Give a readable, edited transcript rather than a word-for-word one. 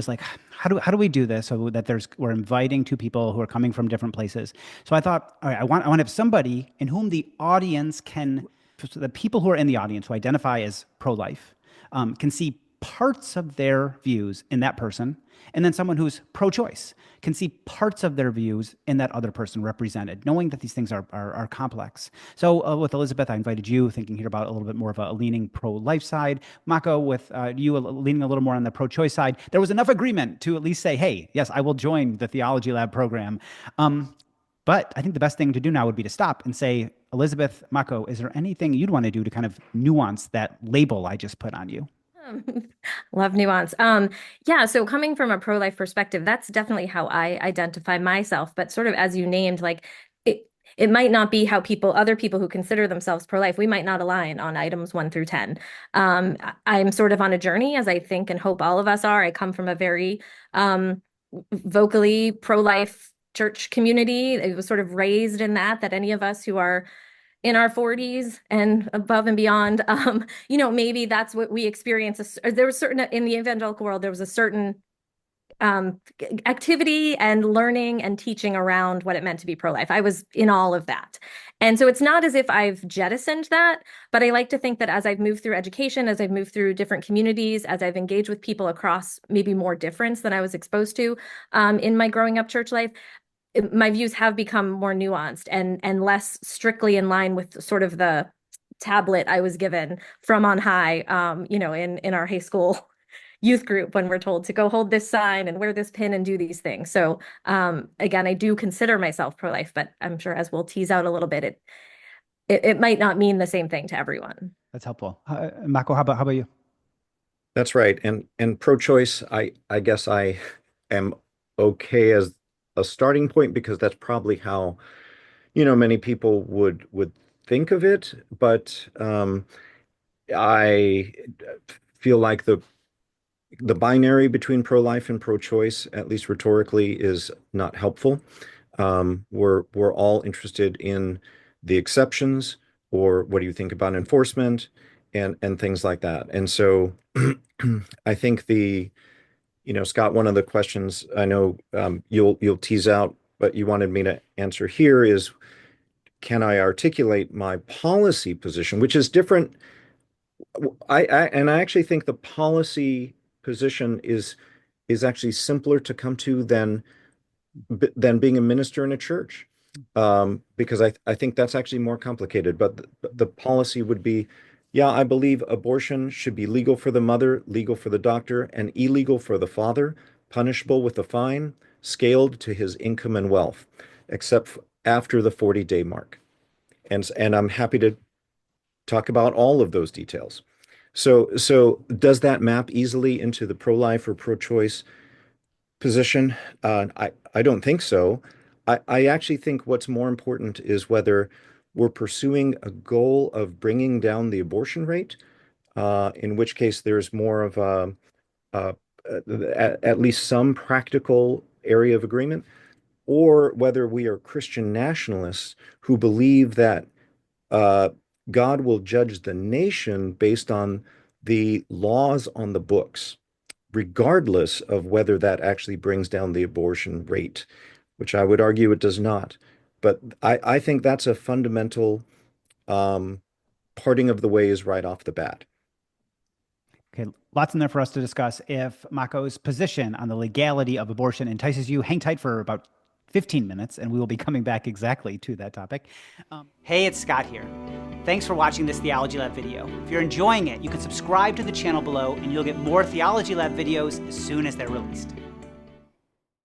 It's like, how do we do this so that we're inviting two people who are coming from different places? So I thought, all right, I want to have somebody in whom the audience can, so the people who are in the audience who identify as pro-life, can see parts of their views in that person, and then someone who's pro-choice can see parts of their views in that other person represented, knowing that these things are complex. So with Elizabeth, I invited you, thinking here about a little bit more of a leaning pro-life side. Mako, with you leaning a little more on the pro-choice side. There was enough agreement to at least say, hey, yes, I will join the Theology Lab program. But I think the best thing to do now would be to stop and say, Elizabeth, Mako, is there anything you'd want to do to kind of nuance that label I just put on you? Um, Love nuance. Yeah, so coming from a pro-life perspective, that's definitely how I identify myself. But sort of as you named, like it might not be how other people who consider themselves pro-life, we might not align on items 1 through 10. I'm sort of on a journey, as I think and hope all of us are. I come from a very vocally pro-life church community. I was sort of raised in that any of us who are in our 40s and above and beyond, maybe that's what we experience. There was certain in the evangelical world, there was a certain um, activity and learning and teaching around what it meant to be pro-life. I was in all of that. And so it's not as if I've jettisoned that, but I like to think that as I've moved through education, as I've moved through different communities, as I've engaged with people across maybe more difference than I was exposed to in my growing up church life, my views have become more nuanced and less strictly in line with sort of the tablet I was given from on high, in our high school youth group when we're told to go hold this sign and wear this pin and do these things. So again, I do consider myself pro-life, but I'm sure as we'll tease out a little bit, it might not mean the same thing to everyone. That's helpful. Mako, how about you? That's right. And pro-choice, I guess I am okay as a starting point because that's probably how, many people would think of it. But I feel like the binary between pro-life and pro-choice, at least rhetorically, is not helpful. We're all interested in the exceptions, or what do you think about enforcement, and things like that. And so I think Scott, one of the questions I know you'll tease out, but you wanted me to answer here is, can I articulate my policy position, which is different. I actually think the policy position is actually simpler to come to than being a minister in a church, because I think that's actually more complicated. But the policy would be, yeah, I believe abortion should be legal for the mother, legal for the doctor, and illegal for the father, punishable with a fine, scaled to his income and wealth, except after the 40-day mark. And I'm happy to talk about all of those details. So does that map easily into the pro-life or pro-choice position? I don't think so. I actually think what's more important is whether we're pursuing a goal of bringing down the abortion rate, in which case there's more of a at least some practical area of agreement, or whether we are Christian nationalists who believe that uh, God will judge the nation based on the laws on the books, regardless of whether that actually brings down the abortion rate, which I would argue it does not. But I think that's a fundamental um, parting of the ways right off the bat. Okay, lots in there for us to discuss. If Mako's position on the legality of abortion entices you, hang tight for about 15 minutes, and we will be coming back exactly to that topic. Hey, it's Scott here. Thanks for watching this Theology Lab video. If you're enjoying it, you can subscribe to the channel below, and you'll get more Theology Lab videos as soon as they're released.